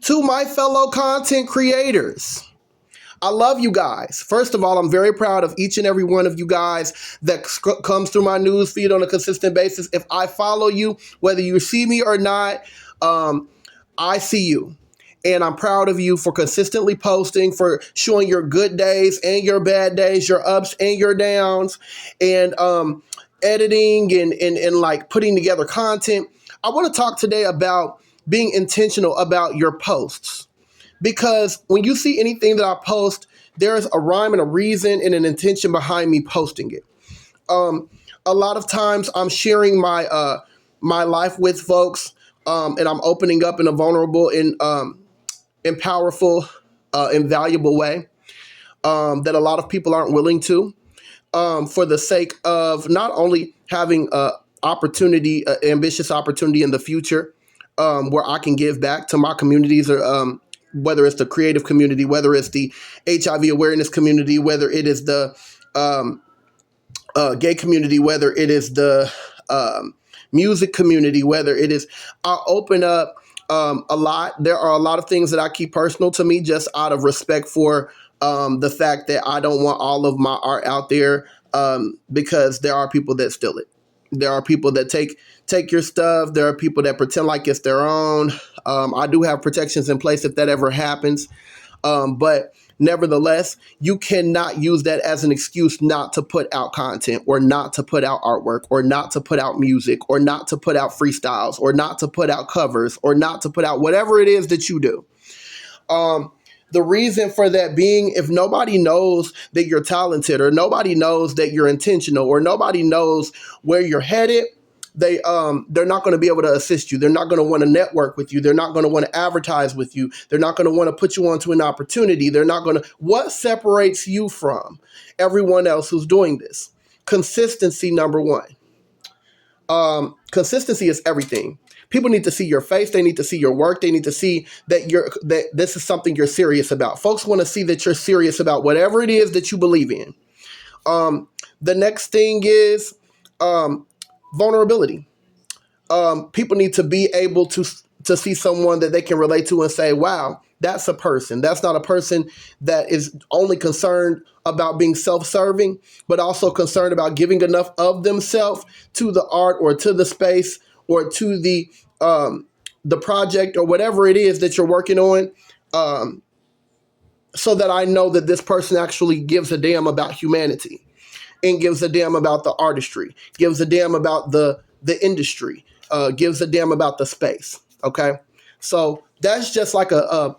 To my fellow content creators, I love you guys. First of all, I'm very proud of each and every one of you guys that comes through my news feed on a consistent basis. If I follow you, whether you see me or not, I see you. And I'm proud of you for consistently posting, for showing your good days and your bad days, your ups and your downs, and editing and like putting together content. I want to talk today about being intentional about your posts. Because when you see anything that I post, there's a rhyme and a reason and an intention behind me posting it. A lot of times I'm sharing my life with folks, and I'm opening up in a vulnerable and powerful and valuable way that a lot of people aren't willing to, for the sake of not only having opportunity, ambitious opportunity in the future, where I can give back to my communities, or whether it's the creative community, whether it's the HIV awareness community, whether it is the gay community, whether it is the music community, whether it is, I open up a lot. There are a lot of things that I keep personal to me, just out of respect for the fact that I don't want all of my art out there, because there are people that steal it. There are people that take your stuff. There are people that pretend like it's their own. I do have protections in place if that ever happens. But nevertheless, you cannot use that as an excuse not to put out content, or not to put out artwork, or not to put out music, or not to put out freestyles, or not to put out covers, or not to put out whatever it is that you do. The reason for that being, if nobody knows that you're talented, or nobody knows that you're intentional, or nobody knows where you're headed, they're not going to be able to assist you. They're not going to want to network with you. They're not going to want to advertise with you. They're not going to want to put you onto an opportunity. They're not going to. What separates you from everyone else who's doing this? Consistency, number one. Consistency is everything. People need to see your face. They need to see your work. They need to see that this is something you're serious about. Folks want to see that you're serious about whatever it is that you believe in. The next thing is vulnerability. People need to be able to see someone that they can relate to and say, wow, that's a person. That's not a person that is only concerned about being self-serving, but also concerned about giving enough of themselves to the art, or to the space, or to the project, or whatever it is that you're working on, so that I know that this person actually gives a damn about humanity, and gives a damn about the artistry, gives a damn about the industry, gives a damn about the space. Okay, so that's just like a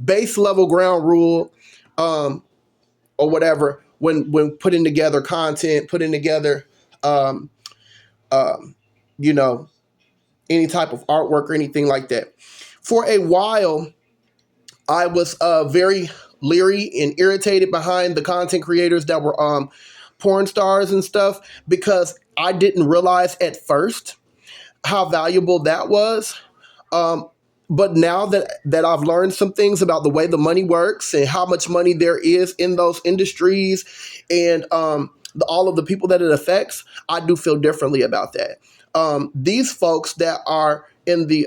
base level ground rule, or whatever, when putting together content, putting together any type of artwork or anything like that. For a while, I was very leery and irritated behind the content creators that were porn stars and stuff, because I didn't realize at first how valuable that was. But now that I've learned some things about the way the money works, and how much money there is in those industries, and all of the people that it affects, I do feel differently about that. These folks that are in the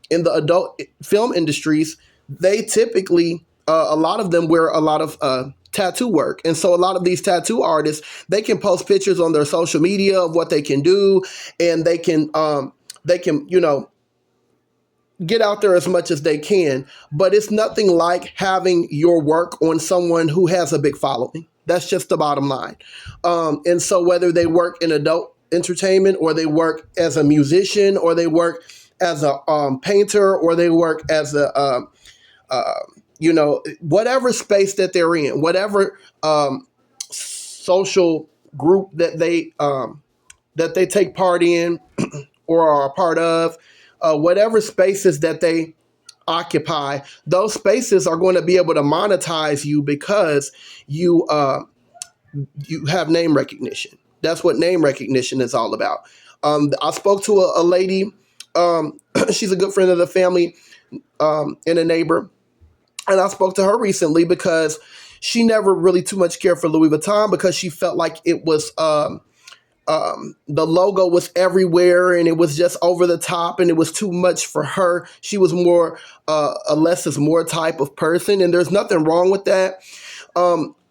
adult film industries, they typically, a lot of them wear a lot of tattoo work. And so a lot of these tattoo artists, they can post pictures on their social media of what they can do, and they can get out there as much as they can. But it's nothing like having your work on someone who has a big following. That's just the bottom line. And so whether they work in adult entertainment, or they work as a musician, or they work as a painter, or they work as a whatever space that they're in, whatever social group that they take part in or are a part of, whatever spaces that they occupy, those spaces are going to be able to monetize you, because you have name recognition. That's what name recognition is all about. I spoke to a lady. She's a good friend of the family, and a neighbor. And I spoke to her recently because she never really too much cared for Louis Vuitton, because she felt like it was The logo was everywhere and it was just over the top and it was too much for her. She was more a less is more type of person, and there's nothing wrong with that.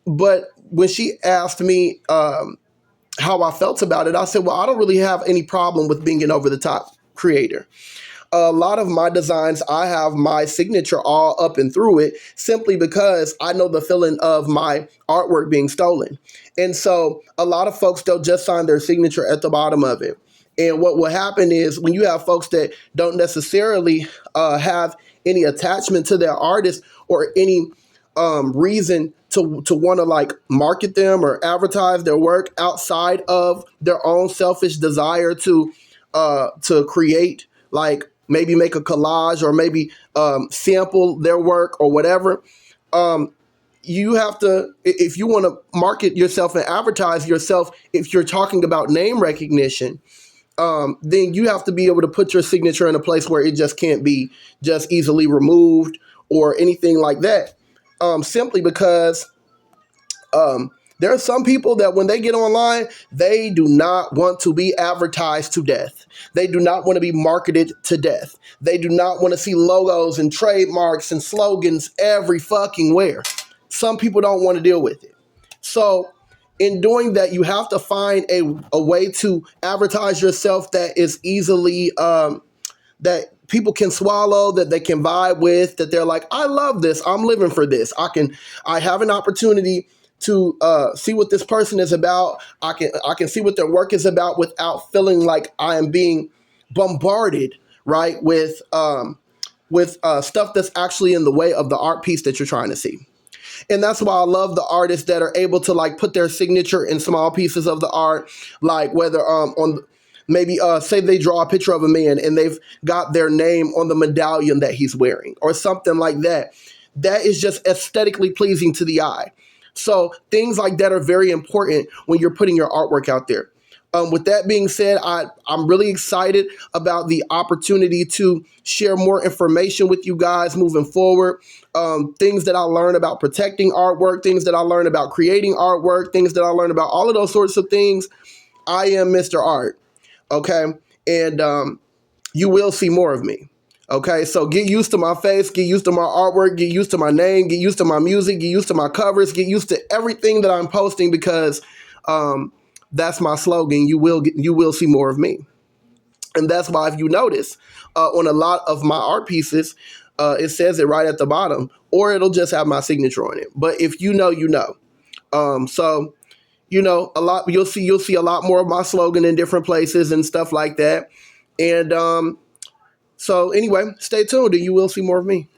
But when she asked me how I felt about it, I said, well, I don't really have any problem with being an over the top creator. A lot of my designs, I have my signature all up and through it simply because I know the feeling of my artwork being stolen. And so a lot of folks, they'll just sign their signature at the bottom of it. And what will happen is when you have folks that don't necessarily have any attachment to their artist or any reason to want to like market them or advertise their work outside of their own selfish desire to create, like maybe make a collage or maybe sample their work or whatever. You have to, if you want to market yourself and advertise yourself, if you're talking about name recognition, then you have to be able to put your signature in a place where it just can't be just easily removed or anything like that. Simply because there are some people that when they get online, they do not want to be advertised to death. They do not want to be marketed to death. They do not want to see logos and trademarks and slogans every fucking where. Some people don't want to deal with it. So in doing that, you have to find a way to advertise yourself that is easily that people can swallow, that they can vibe with, that they're like, I love this. I'm living for this. I have an opportunity to see what this person is about. I can see what their work is about without feeling like I am being bombarded, right, with stuff that's actually in the way of the art piece that you're trying to see. And that's why I love the artists that are able to like put their signature in small pieces of the art, like whether on maybe say they draw a picture of a man and they've got their name on the medallion that he's wearing or something like that. That is just aesthetically pleasing to the eye. So things like that are very important when you're putting your artwork out there. With that being said, I'm really excited about the opportunity to share more information with you guys moving forward. Things that I learned about protecting artwork, things that I learned about creating artwork, things that I learned about all of those sorts of things. I am Mr. Art, okay? And you will see more of me. Okay, so get used to my face, get used to my artwork, get used to my name, get used to my music, get used to my covers, get used to everything that I'm posting because that's my slogan. You will see more of me. And that's why if you notice on a lot of my art pieces, it says it right at the bottom, or it'll just have my signature on it. But if you know, you know. So you know, a lot you'll see a lot more of my slogan in different places and stuff like that. And so anyway, stay tuned and you will see more of me.